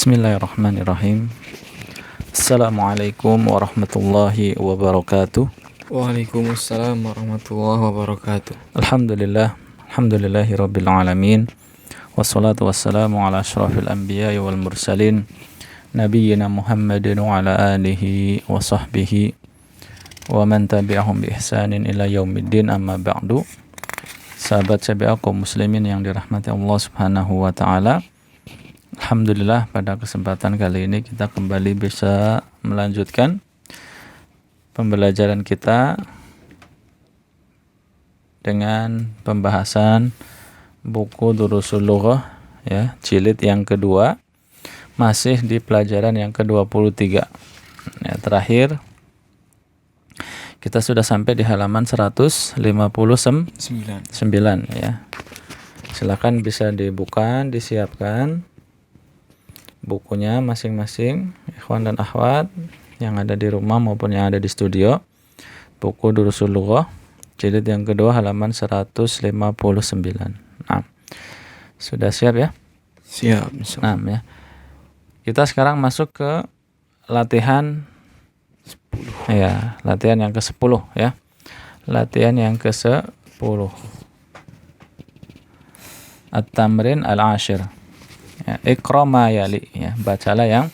Bismillahirrahmanirrahim. Assalamualaikum warahmatullahi wabarakatuh. Waalaikumsalam warahmatullahi wabarakatuh. Alhamdulillahi rabbil alamin. Wassalatu wassalamu ala asyrafil anbiya'i wal mursalin nabiyyina Muhammadin wa ala alihi wa sahbihi wa man tabi'ahum bi ihsanin ila yaumiddin, amma ba'du. Sahabat CBA kaum muslimin yang dirahmati Allah Subhanahu wa taala. Alhamdulillah, pada kesempatan kali ini kita kembali bisa melanjutkan pembelajaran kita dengan pembahasan buku Durusul Lughah ya, jilid yang kedua, masih di pelajaran yang ke-23. Ya, terakhir kita sudah sampai di halaman 159 ya. Silakan bisa dibuka, disiapkan bukunya masing-masing ikhwan dan akhwat yang ada di rumah maupun yang ada di studio. Buku Durusul Lughah jilid yang kedua halaman 159. Nah, sudah siap ya? Siap. Nah, ya. Kita sekarang masuk ke latihan 10. Ya, latihan yang ke-10 ya. Latihan yang ke-10. At-tamrin al-ashir. Ya, Iqra ma yali ya, bacalah yang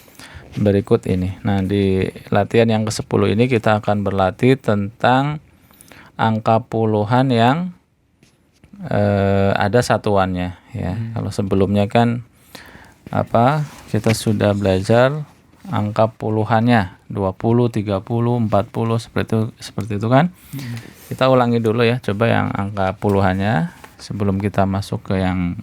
berikut ini. Nah, di latihan yang ke-10 ini kita akan berlatih tentang angka puluhan yang ada satuannya ya. Kalau sebelumnya kan kita sudah belajar angka puluhannya 20, 30, 40 seperti itu kan. Kita ulangi dulu ya, coba yang angka puluhannya sebelum kita masuk ke yang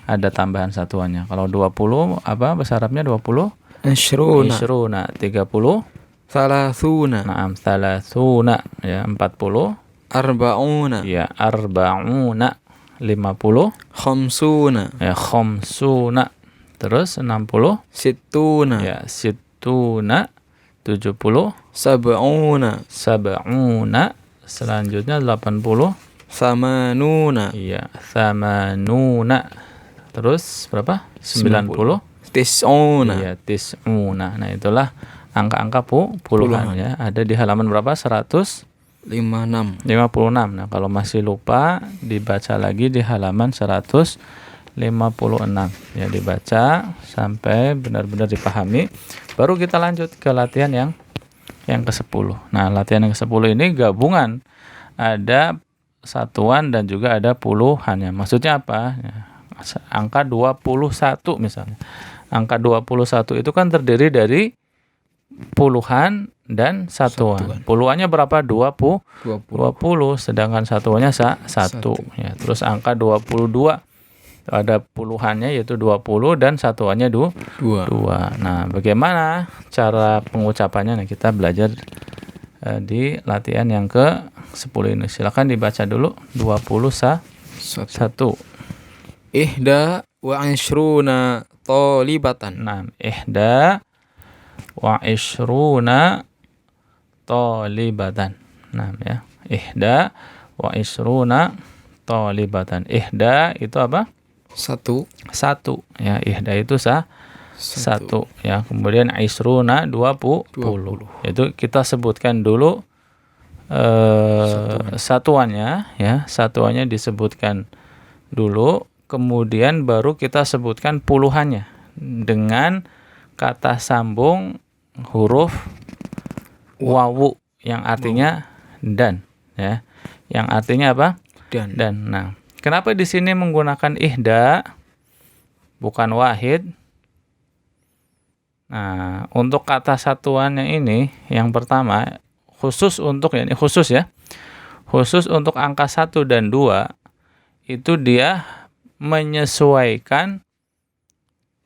ada tambahan satuannya. Kalau 20 bahasa Arabnya 20? Ishruna 30. Thalathuna. Naam, thalathuna ya, 40. Arba'una. Ya, arba'una 50. Khamsuna. Ya, khamsuna. Terus 60. Sittuna. Ya, sittuna 70. Sab'una. Sab'una. Selanjutnya 80. Thamanuna. Iya, thamanuna. Terus berapa? 90. Tis'una. Iya, tis'una. Nah, itulah angka-angka puluhan ya. Ada di halaman berapa? 56. Nah, kalau masih lupa dibaca lagi di halaman 156. Ya, dibaca sampai benar-benar dipahami. Baru kita lanjut ke latihan yang ke-10. Nah, latihan yang ke-10 ini gabungan. Ada satuan dan juga ada puluhannya. Maksudnya apa? Ya, angka 21 misalnya. Angka 21 itu kan terdiri dari puluhan dan satuan. Puluhannya berapa? 20. Sedangkan satuannya 1. Ya, terus angka 22 ada puluhannya yaitu 20 dan satuannya 2. Nah, bagaimana cara pengucapannya? Nah, kita belajar di latihan yang ke-10 ini. Silakan dibaca dulu. 21. Ihda wa ishruna talibatan. Nah, ihda wa ishruna talibatan. Nah, ya. Ihda wa ishruna talibatan. Ihda itu apa? Satu. Ya, ihda itu satu ya. Kemudian ishruna 20. Itu kita sebutkan dulu satuannya ya. Satuannya disebutkan dulu, kemudian baru kita sebutkan puluhannya dengan kata sambung huruf wawu yang artinya dan ya. Yang artinya apa? Dan. Nah, kenapa di sini menggunakan ihda bukan wahid? Nah, untuk kata satuannya ini yang pertama khusus untuk angka 1 dan 2 itu dia menyesuaikan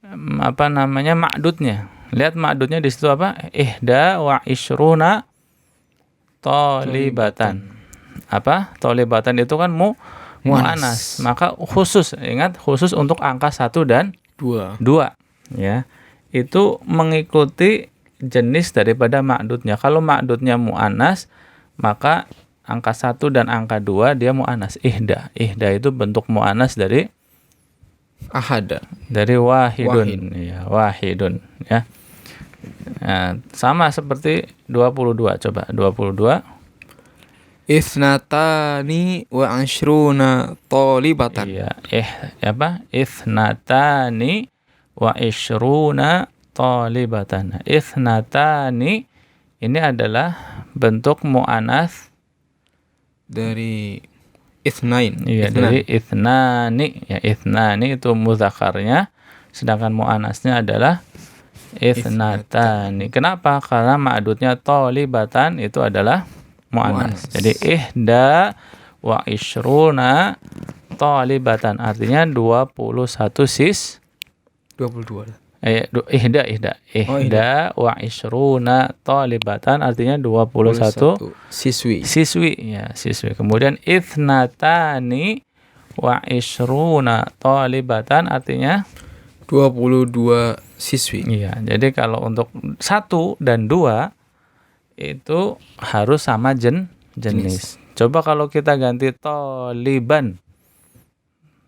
ma'dudnya. Lihat ma'dudnya di situ apa? Ihda wa ishruna talibatan. Talibatan itu kan mu'anas. Maka ingat khusus untuk angka 1 dan 2 ya. Itu mengikuti jenis daripada ma'dudnya. Kalau ma'dudnya mu'anas, maka angka 1 dan angka 2 dia mu'anas. Ihda itu bentuk mu'anas dari Ahada. Dari wahidun. Ya, wahidun ya. Nah, sama seperti 22. Coba 22. Isnatani wa ashruna talibatan. Iya, apa? Ithnatani wa ishruna talibatan. Ithnatani ini adalah bentuk mu'anats Dari ithnain. iya, Ithnan. dari ithnani. Ya, ithnani itu mudzakarnya, sedangkan mu'anasnya adalah ithnatani. Kenapa? Karena ma'dudnya talibatan itu adalah mu'anas. Mu'annas. Jadi ihda wa ishruna talibatan artinya 21 22. ihda wa ishruna talibatan artinya 21 siswi. siswi ya, siswi. Kemudian ithnatani wa ishruna talibatan artinya 22 siswi. iya. Jadi kalau untuk 1 dan 2 itu harus sama jenis. Coba kalau kita ganti taliban,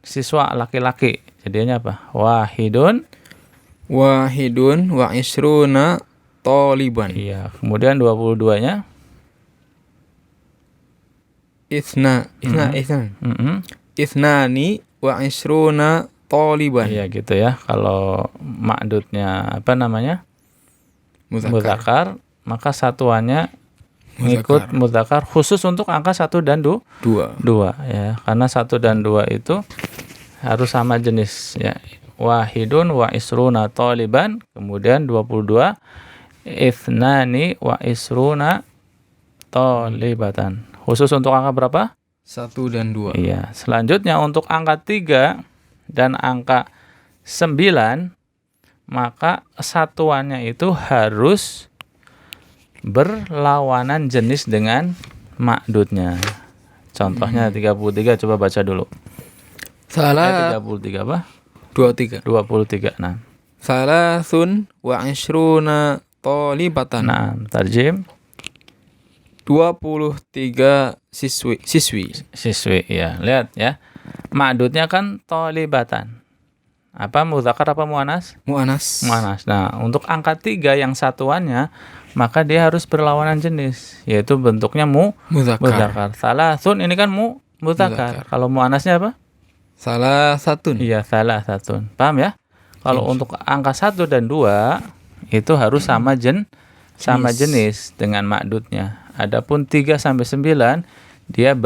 siswa laki-laki, jadinya apa? Wahidun. Wahidun wa ishruna taliban. Iya. Kemudian 22-nya Ithnan. Ithnani wa ishruna taliban. Iya gitu ya. Kalau ma'dudnya apa namanya? Mudzakkar, maka satuannya ngikut mudzakkar khusus untuk angka 1 dan 2 ya. Karena 1 dan 2 itu harus sama jenis ya. Wahidun wa isruna taliban, kemudian 22 ithnani wa isruna talibatan. Khusus untuk angka berapa? 1 dan 2. Iya. Selanjutnya untuk angka 3 dan angka 9, maka satuannya itu harus berlawanan jenis dengan ma'dudnya. Contohnya 33, coba baca dulu. Salah 33 apa? 23. 23. Nah. Salasun wa ishruna talibatan. Nah, tarjim 23 siswi. siswi ya. Lihat ya. Ma'dudnya kan talibatan. Apa mudzakkar apa muannas? Mu'anas. Muannas. Nah, untuk angka 3 yang satuannya maka dia harus berlawanan jenis, yaitu bentuknya mudzakkar. Salasun ini kan mudzakkar. Kalau muannasnya apa? Salasatun. Iya, salasatun. Paham ya? Kalau untuk angka 1 dan 2 itu harus sama jenis dengan ma'dudnya. Adapun 3 sampai 9 dia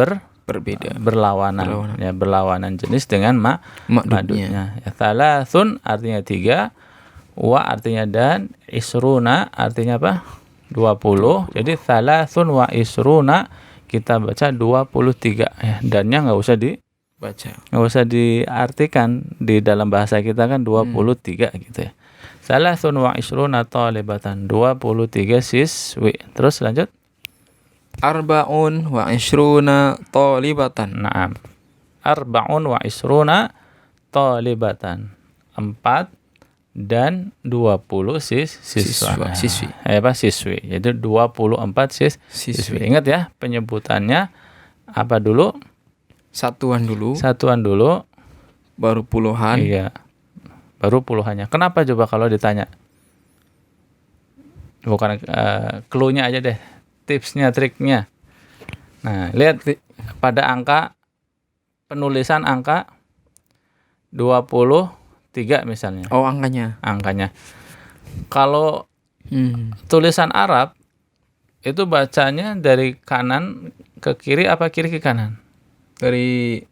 Berbeda. berlawanan. Ya, berlawanan jenis dengan ma'dudnya. Ya, salasun artinya 3, wa artinya dan, isruna artinya apa? 20. Jadi salasun wa isruna kita baca 23 ya. Dannya enggak usah diartikan, di dalam bahasa kita kan 23 gitu ya. Salasun wa isruna talibatan, 23 siswi. Terus lanjut. Arba'un wa ishruna talibatan. Naam. Arba'un wa isruna talibatan. 4 dan 20 siswa. Siswi. Siswi. Jadi 24 siswi. Ingat ya, penyebutannya apa dulu? Satuan dulu. Baru puluhan. Iya. Baru puluhannya. Kenapa coba kalau ditanya? Bukan clue-nya aja deh. Tipsnya, triknya. Nah, lihat pada angka penulisan angka 23 misalnya. Oh, angkanya. Kalau tulisan Arab itu bacanya dari kanan ke kiri apa kiri ke kanan? Dari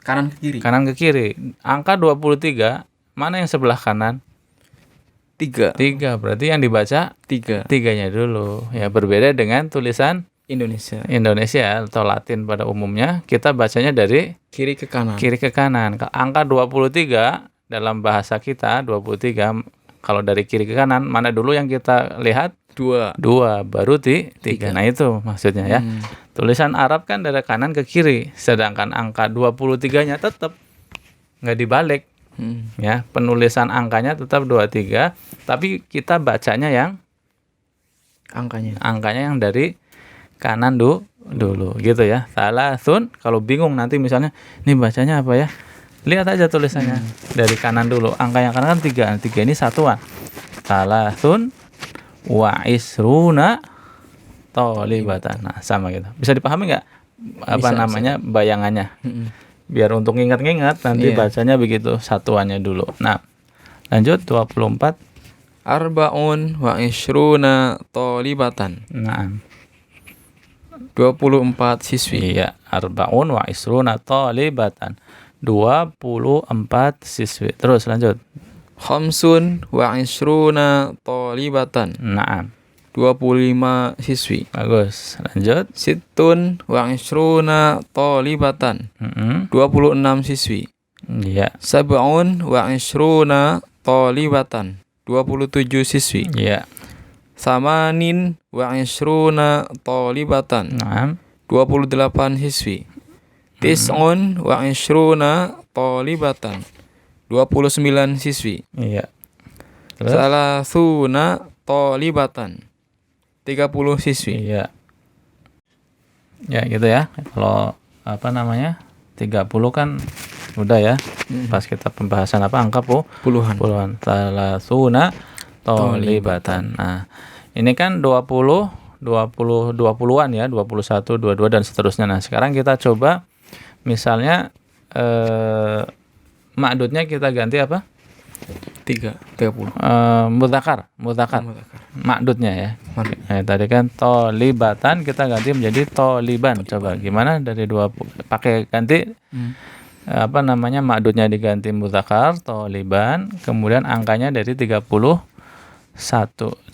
kanan ke kiri. Kanan ke kiri. Angka 23 mana yang sebelah kanan? 3. Berarti yang dibaca 3-nya dulu. Ya, berbeda dengan tulisan Indonesia atau Latin pada umumnya, kita bacanya dari kiri ke kanan. Angka 23 dalam bahasa kita 23 kalau dari kiri ke kanan mana dulu yang kita lihat? 2 baru 3. Nah, itu maksudnya ya. Tulisan Arab kan dari kanan ke kiri, sedangkan angka 23-nya tetap nggak dibalik. Ya, penulisan angkanya tetap 23, tapi kita bacanya yang angkanya yang dari kanan dulu gitu ya. Salasun, kalau bingung nanti misalnya ini bacanya apa ya? Lihat aja tulisannya dari kanan dulu. Angka yang kanan kan 3. 3 ini satuan. Salasun wa isruna tolibatan. Nah, sama gitu. Bisa dipahami nggak apa Bisa, namanya bayangannya? Biar untuk ngingat-ngingat nanti Iya. bacanya begitu satuannya dulu. Nah, lanjut 24. Arba'un wa ishruna tolibatan. Nah, 24 siswi. iya, arbaun wa isruna tolibatan. 24 siswi. Terus lanjut. Khamsun wa ishruna tolibatan. Nah, 25 siswi. bagus. Lanjut. Sittun wa ishruna tolibatan. Mm-mm. 26 siswi. Iya, Sab'un wa ishruna tolibatan. 27 siswi. iya. Samanin wa ishruna tolibatan. Nah, 28 siswi. Tis'un wa ishruna tolibatan. 29 siswi. iya. Terus. Salasuna tolibatan. 30 siswi. Iya. Ya gitu ya. Kalau apa namanya 30 kan udah ya. Pas kita pembahasan apa angka Puluhan. puluhan. Salasuna tolibatan. Nah, ini kan 20, 20-an ya, 21, 22 dan seterusnya. Nah, sekarang kita coba misalnya ma'dudnya kita ganti apa? 30. Mudzakkar. Ma'dudnya ya. Nah, tadi kan tolibatan kita ganti menjadi toliban. Coba gimana dari 20 pakai ganti apa namanya ma'dudnya diganti mudzakkar toliban, kemudian angkanya dari 31.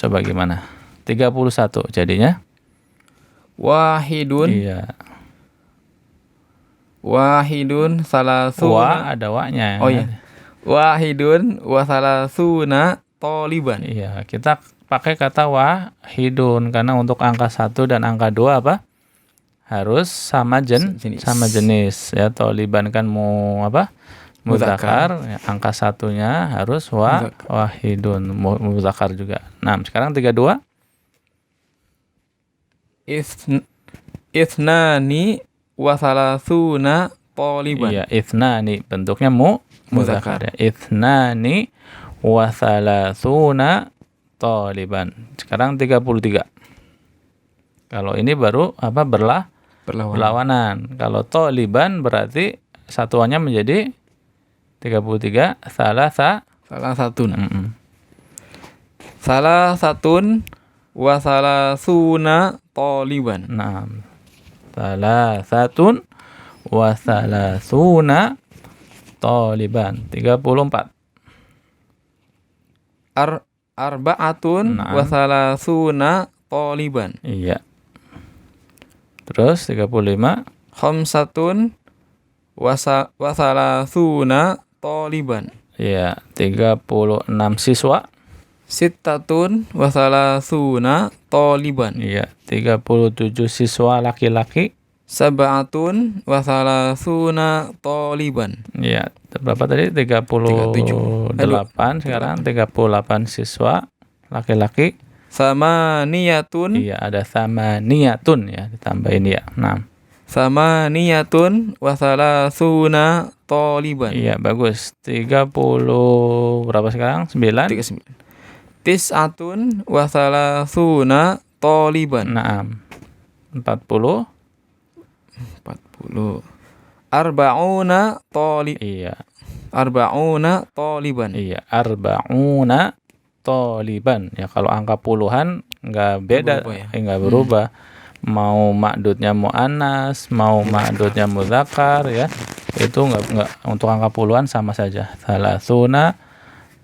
Coba gimana? 31 jadinya? Wahidun. Iya. Wahidun salasuna. Wa ada wa-nya. Oh iya. Wahidun wa salasuna toliban. Iya, kita pakai kata wahidun karena untuk angka 1 dan angka 2 apa? Harus sama Jenis. sama jenis ya. Toliban kan mau apa? Mudzakkar, ya, angka satunya harus wahidun, mudzakkar juga. Nah, sekarang 32. Ithnani wa salasuna toliban. Iya, ithnani bentuknya mudzakkar ya. Ithnani wa salasuna toliban. Sekarang 33. Kalau ini baru apa berlawanan. Kalau toliban berarti satuannya menjadi 33 Salasatun. Salasatun wa salasuna toliban. Nah, salasatun wa salasuna toliban. 34. Arba'atun Nah. wa salasuna toliban. Iya. Terus 35. Khamsatun wa salasuna toliban. Iya, 36 siswa. Sittatun wa salasuna toliban. Iya, 37 siswa laki-laki. Sab'atun wa salasuna toliban. Iya, berapa tadi? 38 sekarang 38 siswa laki-laki. Samaniyatun. Iya, ada samaniyatun ya, ditambahin ya. 6. Samaniyatun wa salasuna toliban. Iya, bagus. 30 berapa sekarang? 9. 39. Tis'atun wa salasuna toliban. 6. 40. 40. Arba'una Iya. toliban. Iya, arba'una toliban. Ya kalau angka puluhan nggak beda, berubah ya? nggak berubah. Mau ma'dudnya muannas, mau ma'dudnya mudzakkar ya. Itu nggak untuk angka puluhan sama saja. Salasuna,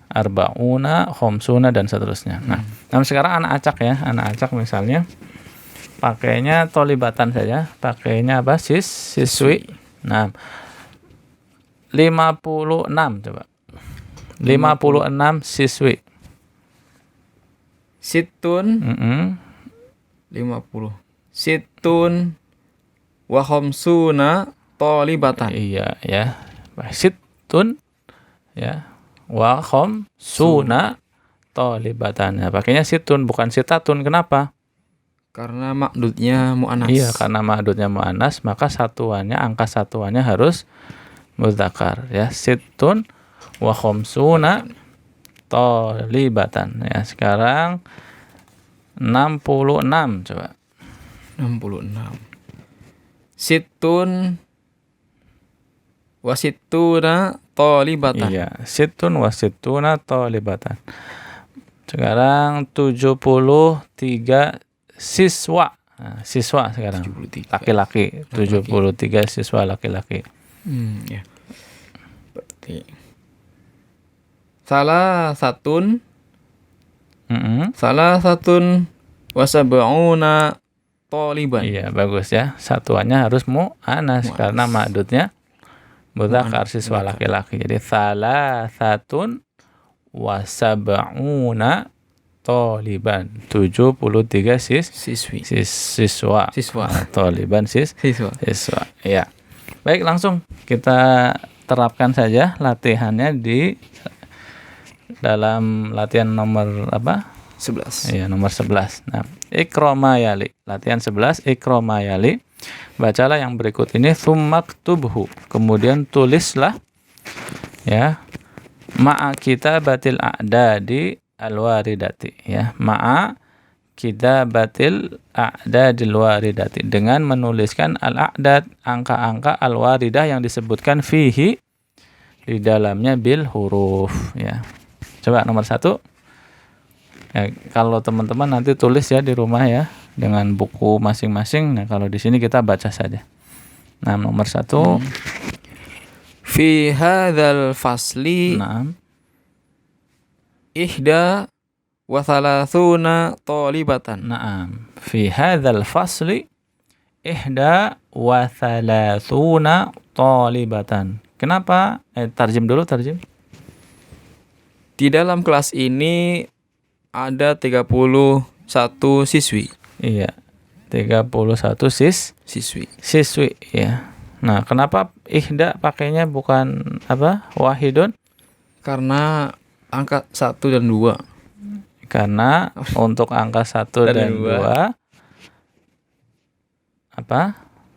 arba'una, khamsuna dan seterusnya. Nah, sekarang anak acak ya. Anak acak misalnya pakainya tolibatan saja. Pakainya apa? Siswi. Nah, 56 coba. 56 siswi. Situn 50. Situn wa khamsuna tolibatan. Iya ya. Situn ya. Wa khamsuna tolibatan. Ya, pakainya situn bukan sitatun. Kenapa? Karena ma'dudnya mu'annas. Iya, karena ma'dudnya mu'annas, maka angka satuannya harus mudzakkar ya. Sittun wa khamsuna thalibatan ya. Sekarang 66 coba. 66. Sittun wa sittuna talibatan. Iya, sittun wa sittuna thalibatan. Sekarang 73 siswa. Nah, siswa sekarang. 73. Laki-laki. 73 siswa laki-laki. Ya. Berarti salah satun wasab'una taliban. Iya, bagus ya. Satuannya harus mu'anas karena ma'dudnya mudzakkar, siswa laki-laki. Jadi salah satun wasab'una taliban. 73 siswa. Taliban siswa. Ya. Baik, langsung kita terapkan saja latihannya di dalam latihan nomor apa? 11. Iya, nomor 11. Nah, Iqra ma yali. Latihan 11, Iqra ma yali. Bacalah yang berikut ini, tsummaktubhu. Kemudian tulislah ya, ma'a kitabatil a'dadi al-waridati ya. Ma'a kitabatil a'dadil waridati, dengan menuliskan al-a'dad, angka-angka al-waridah yang disebutkan fihi, di dalamnya, bil huruf ya. Coba nomor 1. Ya, kalau teman-teman nanti tulis ya di rumah ya dengan buku masing-masing. Nah, kalau di sini kita baca saja. Nah, nomor 1. Fi hadzal fasli ihda wa thalathuna talibatan. Naam. Fi hadzal fasli ihda wa thalathuna talibatan. Kenapa? Tarjim dulu, tarjim. Di dalam kelas ini ada 31 siswi. Iya. 31 siswi ya. Nah, kenapa ihda pakainya bukan apa? Wahidun? Karena angka 1 dan 2. Karena untuk angka 1 dan 2 apa?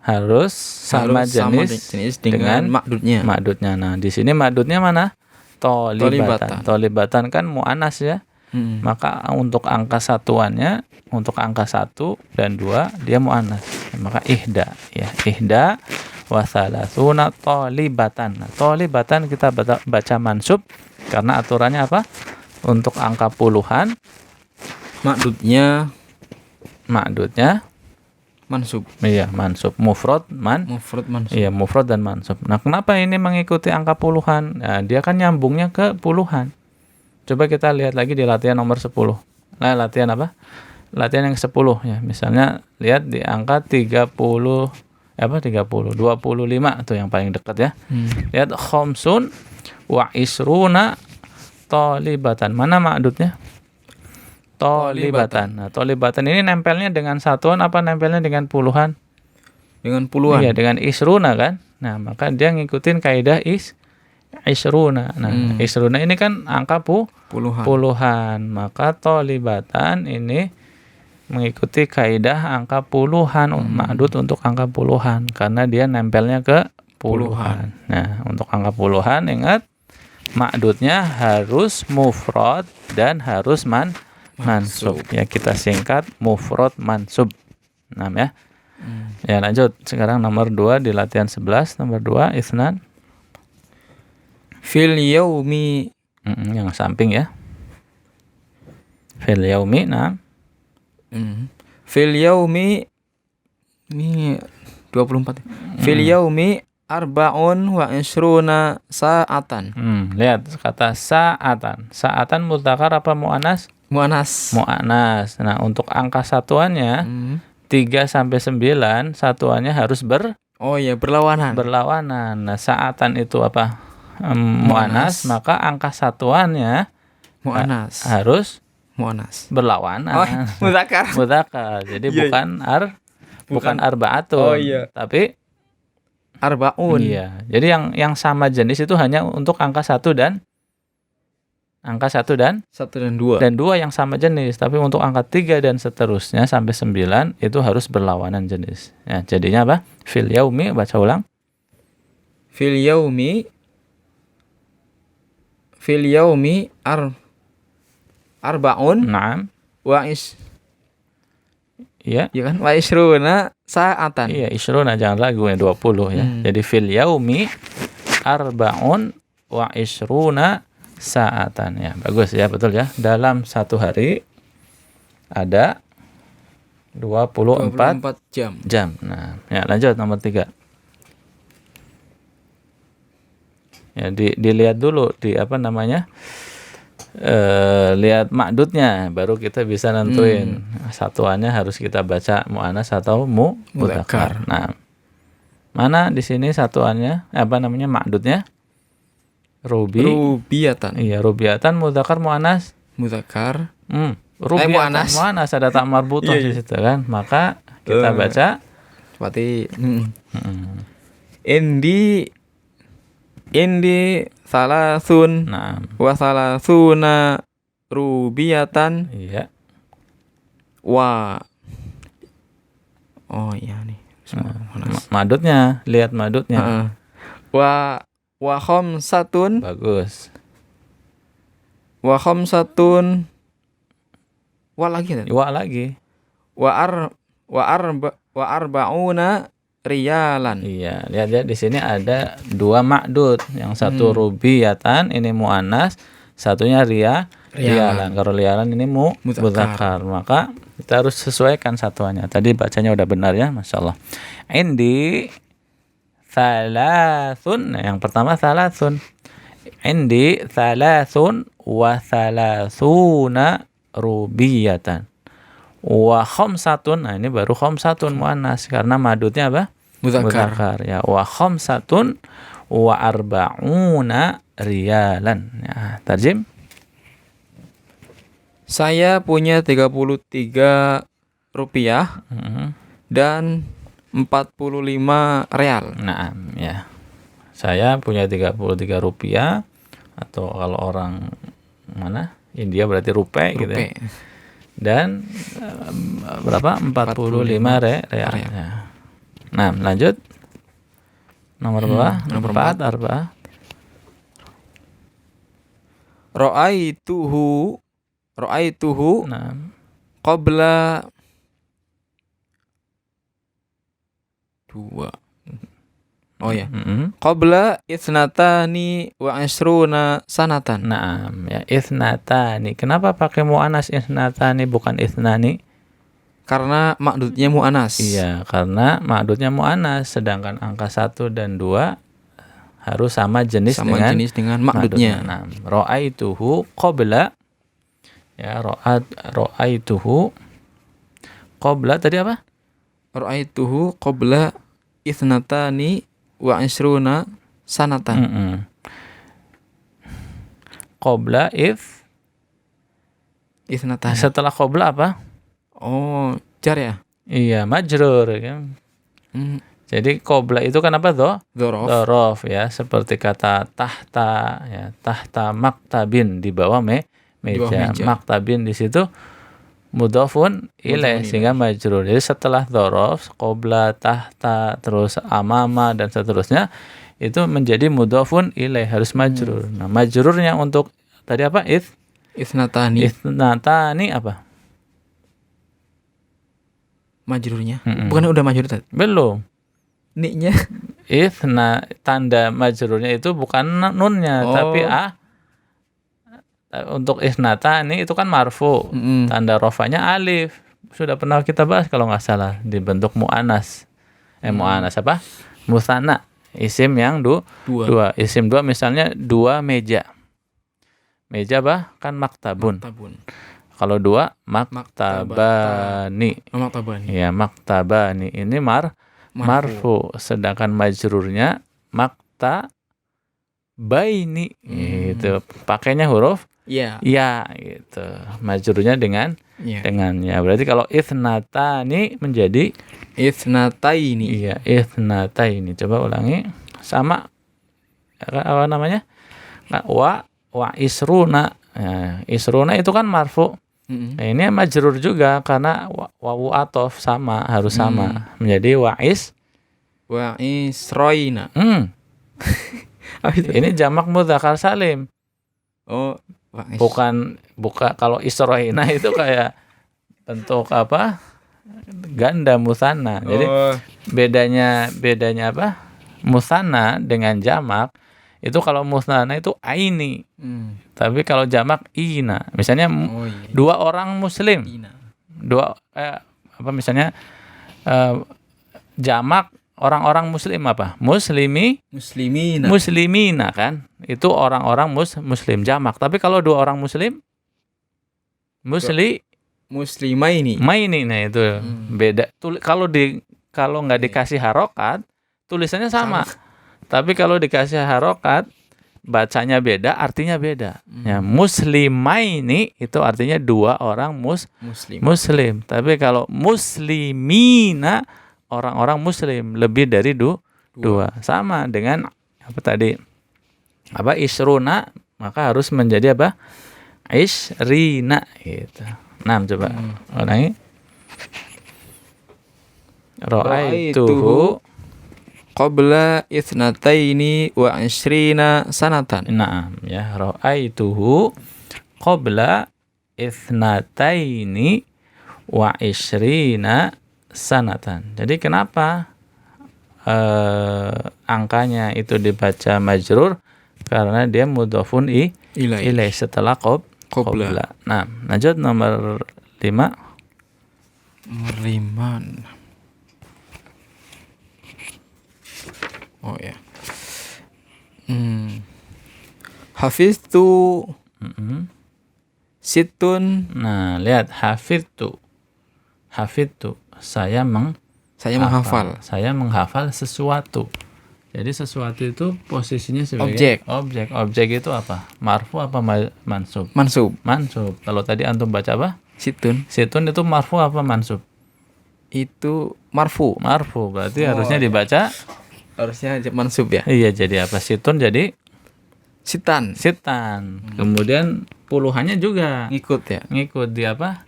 Harus sama jenis dengan ma'dudnya. Nah, di sini ma'dudnya mana? Thalibatan. Thalibatan kan mu'anas ya. Maka untuk angka satuannya, untuk angka 1 dan 2 dia mu'anas. Maka ihda ya. Ihda wa thalathuna talibatan. Nah, talibatan kita baca mansub karena aturannya apa? Untuk angka puluhan ma'dudnya mansub. Iya, mansub. Mufrad mansub. Iya, mufrad dan mansub. Nah, kenapa ini mengikuti angka puluhan? Nah, dia kan nyambungnya ke puluhan. Coba kita lihat lagi di latihan nomor 10. Nah, latihan apa? Latihan yang 10 ya. Misalnya lihat di angka 25 itu yang paling dekat ya. Lihat khamsun wa isruna talibatan. Mana ma'dudnya? Talibatan. Nah, talibatan ini nempelnya dengan satuan apa nempelnya dengan puluhan? Dengan puluhan. Iya, dengan isruna kan. Nah, maka dia ngikutin kaidah isruna. Nah, isruna ini kan angka puluhan. Maka talibatan ini mengikuti kaidah angka puluhan, ma'dud untuk angka puluhan karena dia nempelnya ke puluhan. Nah, untuk angka puluhan ingat ma'dudnya harus mufrad dan harus mansub. Ya, kita singkat mufrad mansub. Nah, ya. Ya, lanjut. Sekarang nomor 2 di latihan 11, nomor 2 isnan. Fil yaumi yang samping ya. Fil yaumi, nah. Fil yaumi ini 24. Fil yaumi arba'un wa isruna sa'atan. Lihat kata sa'atan. Sa'atan mudzakkar apa mu'annas? Mu'annas. Nah, untuk angka satuannya 3 sampai 9, satuannya harus berlawanan. Nah, sa'atan itu apa? Mu'annas, maka angka satuannya mu'annas. Harus mu'annas. Berlawanan. Mudzakkar. Jadi bukan arba'atun, tapi arba'un. Iya. Jadi yang sama jenis itu hanya untuk angka 1 dan 2. Dan 2 yang sama jenis, tapi untuk angka 3 dan seterusnya sampai 9 itu harus berlawanan jenis. Ya, jadinya apa? Fil yaumi, baca ulang. fil yaumi arbaun Naam. wa Iya. ya kan wa isruna sa'atan. Iya, isruna jangan ragu ya 20 ya. Jadi fil yaumi arbaun wa isruna sa'atan ya. Bagus ya, betul ya. Dalam satu hari ada 24 jam. Nah, ya lanjut nomor 3. Ya, dilihat dulu di apa namanya? Lihat makdudnya baru kita bisa nentuin satuannya harus kita baca muannas atau mudzakkar. Nah, mana di sini satuannya apa namanya makdudnya? Rubiyatan. Iya, rubiyatan mudzakkar muannas. Mudzakkar. Rubiyatan muannas ada tak marbutoh di situ kan. Maka kita baca seperti indi salasun nah, wa salasuna rubiyatan iya. wa iya nih Madudnya, lihat madudnya. wa khamsatun Bagus. wa khamsatun wa lagi kan? Wa lagi. wa arba'una riyalan. Iya, lihat ya di sini ada dua makdud. Yang satu rubiyatan ini muannas, satunya riyalan. Kalau riyalan ini mudzakkar. Maka kita harus sesuaikan satuannya. Tadi bacanya udah benar ya, masyaallah. Indi thalathun. Yang pertama thalathun. Indi thalathun wa thalathuna rubiyatan. Wa khamsatun. Nah, ini baru khamsatun muannas karena madudnya apa? Mudzakkar ya. Wa khamsatun wa arba'una riyalan. Ya, tarjim. Saya punya 33 rupiah dan 45 real. Nah, ya. Saya punya 33 rupiah atau kalau orang mana? India berarti rupiah gitu ya. Dan berapa? 45 real. Ya. Nah, lanjut. Nomor berapa? Nomor 4 arba. Ra'aituhu Nah, qabla 2. Oh ya. Qabla itsnatani wa asruna sanatan. nah, ya itsnatani. Kenapa pakai muannas itsnatani bukan itsnani? Karena makdudnya mu'anas. Iya, karena makdudnya mu'anas, sedangkan angka 1 dan 2 harus sama jenis dengan makdudnya. Nah, ra'aituhu qabla ya, ra'aituhu qabla tadi apa? Ra'aituhu qabla itsnatani wa asruna sanatan. Qabla Itsnatani. Setelah qabla apa? Oh, jar ya? Iya, majrur kan. Jadi qabla itu kan apa dzaraf ya, seperti kata tahta ya, tahta maktabin di bawah meja. Maktabin di situ mudhafun ilaih sehingga majrur. Jadi setelah dzaraf, qabla, tahta, terus amama dan seterusnya itu menjadi mudhafun ilaih, harus majrur. Nah, majrurnya untuk tadi apa? Itsnatani. Itsnatani apa? Majrurnya. Bukan udah majrur tadi? Belum. Ni-nya. Tanda majrurnya itu bukan nunnya, tapi untuk isnatani itu kan marfu. Tanda rofanya alif. Sudah pernah kita bahas kalau nggak salah di bentuk mu'anas. Mu'anas apa? Musanna. Isim yang dua. Isim dua misalnya 2 meja. Meja apa? Kan maktabun. Kalau 2 maktabani. Ya, maktabani ini marfu, sedangkan majrurnya maktabaini. Gitu. Pakainya huruf ya gitu. Majrurnya dengan ya. Berarti kalau itsnatani menjadi itsnataini. Iya, itsnataini. Coba ulangi. Sama apa namanya? Wa isruna. Ya, isruna itu kan marfu. Nah, ini majrur juga karena wawu atof sama, harus sama. Menjadi wa isroina. Apa itu? Ini jamak mudzakkar salim. Oh, Bukan kalau isroina itu kayak bentuk apa? Ganda musanna. Jadi bedanya apa? Musanna dengan jamak itu kalau musanna itu aini. Tapi kalau jamak ina. Misalnya Oh iya. 2 orang muslim. Ina. Misalnya jamak orang-orang muslim apa? Muslimina. Muslimina kan? Itu orang-orang muslim jamak. Tapi kalau 2 orang muslim Muslimaini. maini, nah itu beda. Kalau nggak dikasih harokat, tulisannya sama. Tapi kalau dikasih harokat, bacanya beda, artinya beda. Ya, muslimaini itu artinya 2 orang muslim. Tapi kalau muslimina, orang-orang muslim, lebih dari 2. Sama dengan apa tadi? Apa isruna, maka harus menjadi apa? Isrina gitu. Nah, coba ulangi. Ra'aituhu qabla ithnataini wa ishrina sanatan. Naam ya, ra'aituhu qabla ithnataini wa ishrina sanatan. Jadi kenapa angkanya itu dibaca majrur? Karena dia mudhofun ilaih setelah qabla. Nah, lanjut nomor 5. Nomor 5. Oh ya. Hafiztu situn. Nah, lihat hafidtu. Saya menghafal. Saya menghafal sesuatu. Jadi sesuatu itu posisinya sebagai objek. Objek itu apa? Marfu apa mansub? Mansub. Kalau tadi antum baca apa? Situn itu marfu apa mansub? Itu marfu. Berarti harusnya dibaca mansub ya. Iya, jadi apa? Situn jadi sitan. Kemudian puluhannya juga ngikut di apa?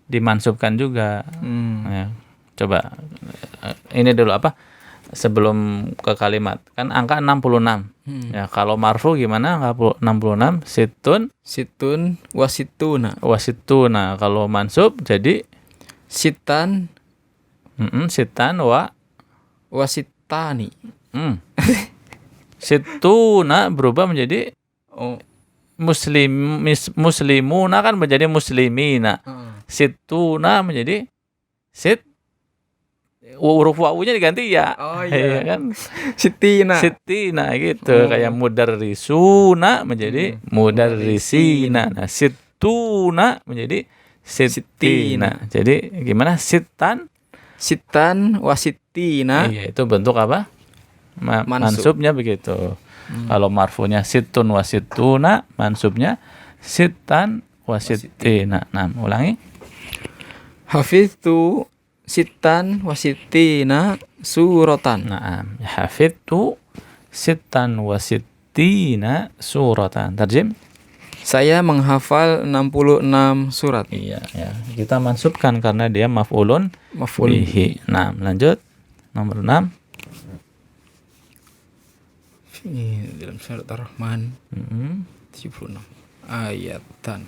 Dimansubkan juga. Ya. Coba ini dulu apa? Sebelum ke kalimat. Kan angka 66. Ya, kalau marfu gimana? Angka 66 situn wasituna. Kalau mansub jadi sitan wasitani. Situna berubah menjadi muslimuna kan menjadi muslimina. Situna menjadi huruf wawunya diganti ya. Oh iya kan? Sitina gitu. Kayak mudarrisuna menjadi mudarrisina. Nah, situna menjadi sitina. Jadi gimana? Sitan wasitina. Iya, itu bentuk apa? Mansubnya begitu. Kalau marfunya situn wasituna, mansubnya sitan wasitina. Nah, ulangi. Hafiztu sitan wasitina suratan. Nah, hafidtu sitan wasittina suratan. Tarjim. Saya menghafal 66 surat. Iya, ya. Kita mansubkan karena dia maf'ulun bihi. Nah, lanjut. Nomor 6. Ini dalam surat Ar-Rahman 76 ayatan.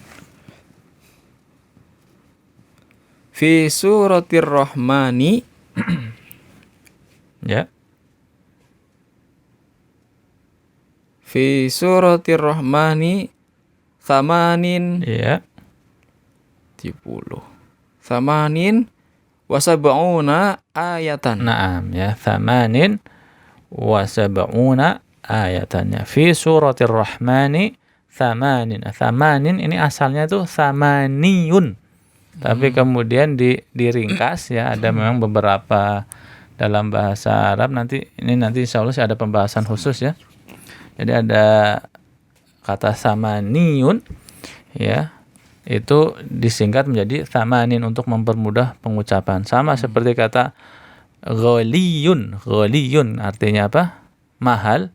Fi suratir Rahmani ya. Fi suratir Rahmani thamanin ya 30 thamanin wasab'una ayatan. Naam ya, thamanin wasab'una ayatannya. Fi suratir Rahmani thamanin ini asalnya itu thamaniyun. Tapi kemudian diringkas ya, ada memang beberapa dalam bahasa Arab nanti insya Allah sih ada pembahasan khusus ya. Jadi ada kata samaniyun ya, itu disingkat menjadi thamanin untuk mempermudah pengucapan. Sama seperti kata ghaliyun artinya apa? Mahal.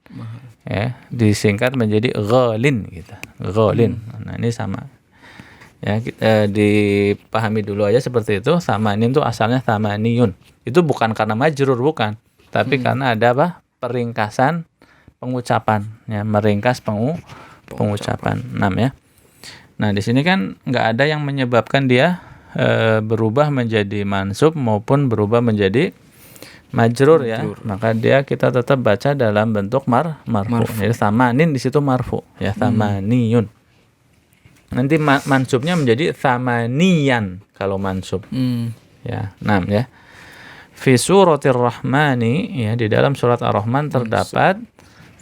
Ya, disingkat menjadi ghalin gitu. Ghalin. Nah, ini sama. Ya, dipahami dulu aja seperti itu. Thamanin itu asalnya thamaniyun. Itu bukan karena majrur, bukan, tapi karena ada apa? Peringkasan pengucapan ya, meringkas pengucapan. 6 ya. Nah, di sini kan nggak ada yang menyebabkan dia berubah menjadi mansub maupun berubah menjadi majrur ya. Maka kita tetap baca dalam bentuk marfu. Jadi thamanin di situ marfu ya, thamaniyun. Nanti mansubnya menjadi thamaniyan kalau mansub. Ya, 6 ya. Fi suratir rahmani ya, di dalam surat Ar-Rahman terdapat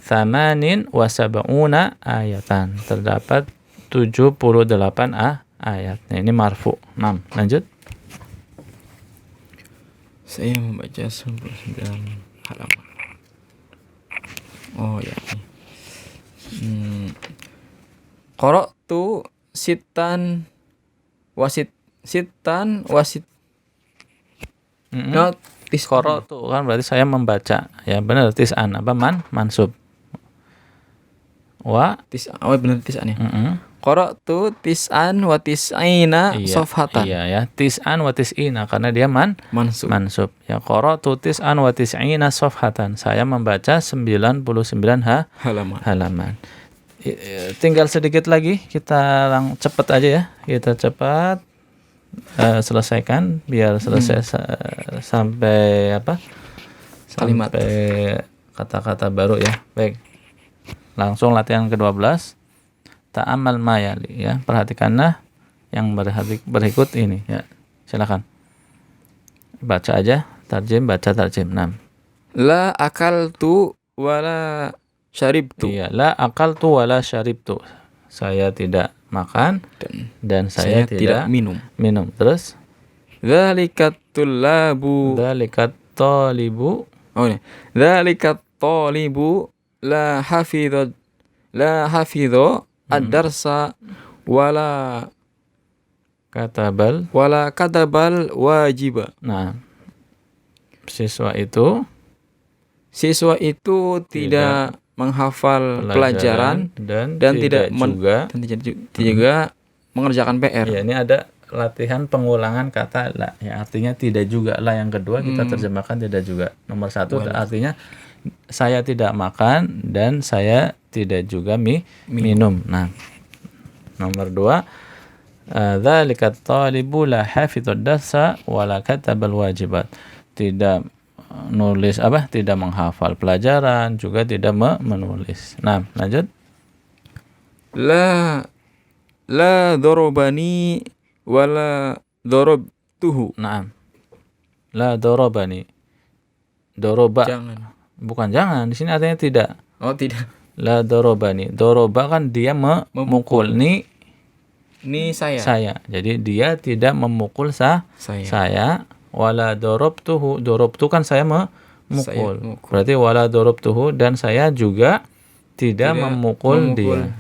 thamanin wa sab'una ayatan. Terdapat 78 ayat. Nah, ini marfu. 6. Lanjut. Saya membaca 99 halaman. Oh ya. Qara'tu sitan wasit. No, Qara tuh kan berarti saya membaca. Ya benar, tis'an apa mansub. Oh benar tis'an ya. Qara'tu tis'an wa tis'ina safhatan. Iya ya, tis'an wa tis'ina karena dia mansub. Ya, qara'tu tis'an wa tis'ina safhatan. Saya membaca 99 halaman. Tinggal sedikit lagi, kita cepat aja ya. Kita cepat selesaikan biar selesai sampai kalimat, sampai kata-kata baru ya. Baik. Langsung latihan ke-12. Ta'amal mayali ya, perhatikanlah yang berikut ini ya. Silakan. Baca aja, baca tarjim. 6. La akaltu wala syaribtu. Iya, la akaltu wala syaribtu. Saya tidak makan dan saya tidak minum. Terus Dzalikat talibu. Oh ya. Dzalikat talibu la hafidho ad-darsa wala katabal wajiba. Nah, siswa itu tidak menghafal pelajaran dan tidak juga mengerjakan PR. Ya, ini ada latihan pengulangan kata la. Ya, artinya tidak juga. La yang kedua kita terjemahkan tidak juga. Nomor 1 artinya saya tidak makan dan saya tidak juga minum. Nah, nomor 2 dzalikat talibu la hafidhud darsa wala katabal wajibat. Tidak nulis tidak menghafal pelajaran, juga tidak menulis. Nah, lanjut. La darabani wala darabtuhu. Naam. La darabani. Doroba. Bukan jangan. Di sini artinya tidak. Oh, tidak. La darabani. Doroba kan dia memukul. Ni saya. Jadi dia tidak memukul saya. Wala darabtuhu. Darabtu kan saya memukul. Berarti wala darabtuhu dan saya juga tidak memukul dia.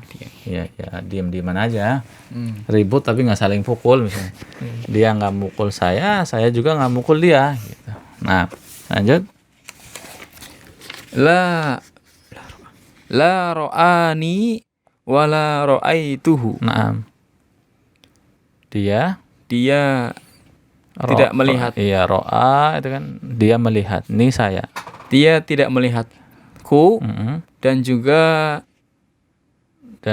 Ya, diam-diaman aja. Ribut tapi nggak saling pukul misalnya. Dia nggak mukul saya juga nggak mukul dia. Gitu. Nah, lanjut. La ra'ani wala ra'aituhu. Naam. Dia tidak melihat. Iya, ro'a itu kan dia melihat. Ini saya. Dia tidak melihatku dan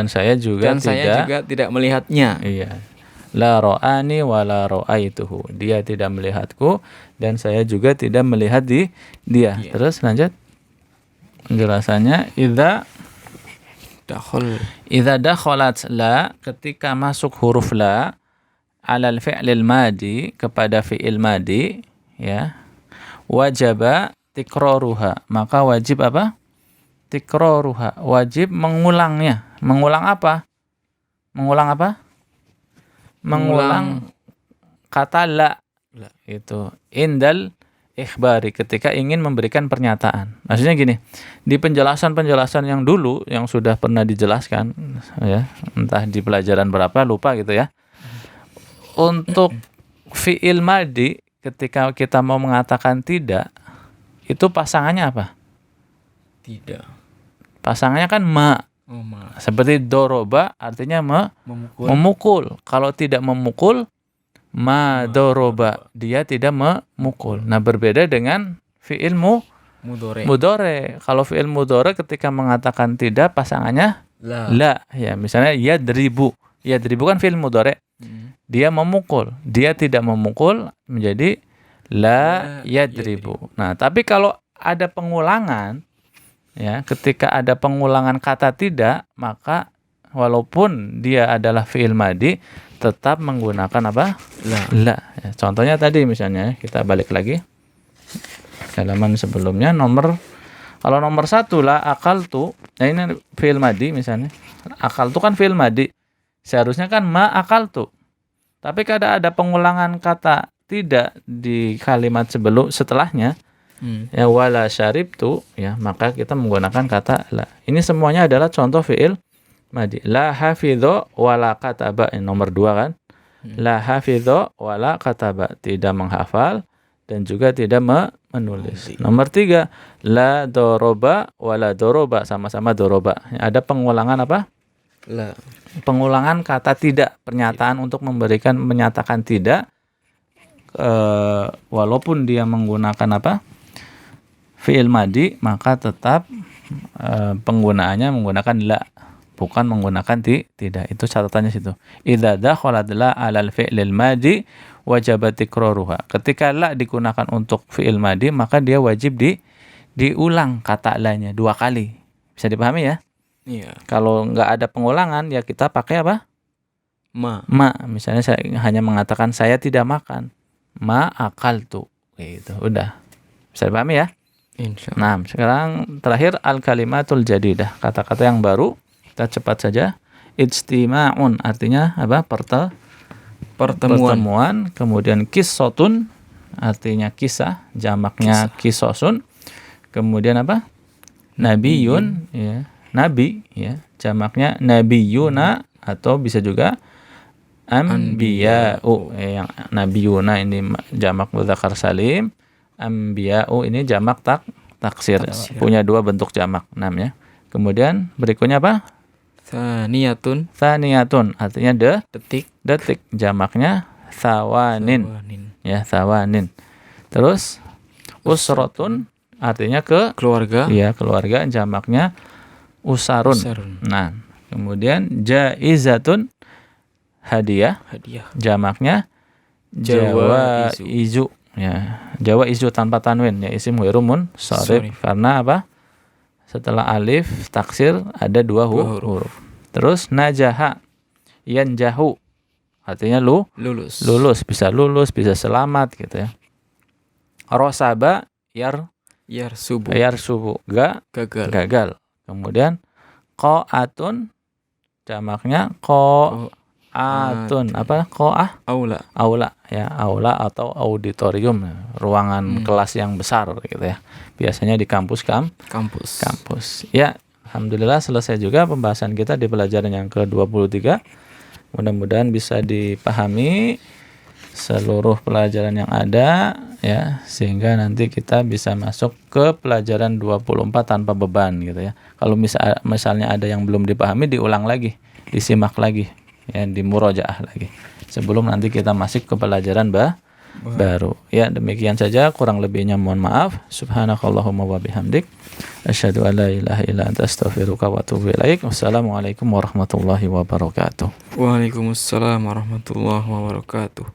saya juga tidak melihatnya. Iya. La ra'ani wa la ra'aituhu. Dia tidak melihatku dan saya juga tidak melihat dia. Iya. Terus lanjut. Penjelasannya idza dakhalat la, ketika masuk huruf la alal fi'lil madi, kepada fi'il madi ya, wajaba tikraruha, maka wajib apa? Tikraruha, wajib mengulangnya. Mengulang apa? Mengulang kata la. Itu indal ikhbari, ketika ingin memberikan pernyataan. Maksudnya gini, di penjelasan yang dulu yang sudah pernah dijelaskan ya, entah di pelajaran berapa lupa gitu ya. Untuk fi'il madi, ketika kita mau mengatakan tidak, itu pasangannya apa? Tidak. Pasangannya kan ma. Seperti doroba artinya memukul. Kalau tidak memukul, ma doroba, dia tidak memukul. Nah, berbeda dengan fi'il Mudore. Kalau fi'il mudore ketika mengatakan tidak pasangannya la. Ya, misalnya yadribu. Yadribu kan fi'il mudore. Dia memukul. Dia tidak memukul menjadi la yadribu. Nah, tapi kalau ada pengulangan, ya, ketika ada pengulangan kata tidak, maka walaupun dia adalah fi'il madi tetap menggunakan apa? La. Ya, contohnya tadi misalnya kita balik lagi halaman sebelumnya kalau nomor 1 la akaltu. Nah, ini fi'il madi misalnya. Akaltu kan fi'il madi. Seharusnya kan ma akaltu. Tapi kada ada pengulangan kata tidak di kalimat setelahnya. Ya wala syaribtu, ya, maka kita menggunakan kata la. Ini semuanya adalah contoh fi'il madi. La hafidho wala kataba. Ini nomor 2 kan. La hafidho wala kataba, tidak menghafal dan juga tidak menulis. Nomor 3, la doroba wala doroba, sama-sama doroba. Ada pengulangan apa? La. Pengulangan kata tidak, pernyataan untuk menyatakan tidak, walaupun dia menggunakan apa? Fi'il madi, maka tetap penggunaannya menggunakan la, bukan menggunakan tidak. Itu catatannya situ. Idza dakhalat la 'alal fi'lil madi wajib tikraruha. Ketika la digunakan untuk fi'il madi, maka dia wajib diulang kata la-nya 2 kali. Bisa dipahami ya? Iya. Kalau nggak ada pengulangan, ya kita pakai apa? Ma. Misalnya saya hanya mengatakan saya tidak makan. Ma akaltu. Gitu. Udah. Bisa dipahami ya? Insyaallah. Nah, sekarang terakhir al-kalimatul jadidah. Kata-kata yang baru. Kita cepat saja. Ijtima'un artinya apa? Pertemuan. Kemudian qissotun artinya kisah, jamaknya qisosun. Kemudian apa? Nabiyun, ya. Nabi, ya. Jamaknya nabiyuna atau bisa juga anbiya'u. Yang nabiyuna ini jamak mudzakkar salim. Anbiya'u ini jamak taksir. Punya 2 bentuk jamak namanya. Kemudian berikutnya apa? Thaniyatun artinya detik. Jamaknya thawanin. Ya, thawanin. Terus usratun artinya keluarga. Ya, keluarga, jamaknya usarun. Nah, kemudian jaizatun hadiah. Jamaknya jawaizu. Ya, jawaizu tanpa tanwin, ya, isim ghairu munsharif. Karena apa? Setelah alif taksir ada 2 huruf. Terus najaha, yanjahu artinya lulus, bisa selamat gitu ya. Rosaba yarsubu gagal. Kemudian qa'atun jamaknya qa'atun, apa? Aula ya, aula atau auditorium, ruangan kelas yang besar gitu ya. Biasanya di kampus. Ya, alhamdulillah selesai juga pembahasan kita di pelajaran yang ke-23. Mudah-mudahan bisa dipahami seluruh pelajaran yang ada, ya, sehingga nanti kita bisa masuk ke pelajaran 24 tanpa beban gitu ya. Kalau misalnya ada yang belum dipahami, diulang lagi, disimak lagi, ya, dimurojaah lagi sebelum nanti kita masuk ke pelajaran baru. Ya, demikian saja, kurang lebihnya mohon maaf. Subhanakallahumma wa bihamdik asyhadu an la ilaha illa anta astaghfiruka wa atubu ilaik. Wassalamualaikum warahmatullahi wabarakatuh. Waalaikumsalam warahmatullahi wabarakatuh.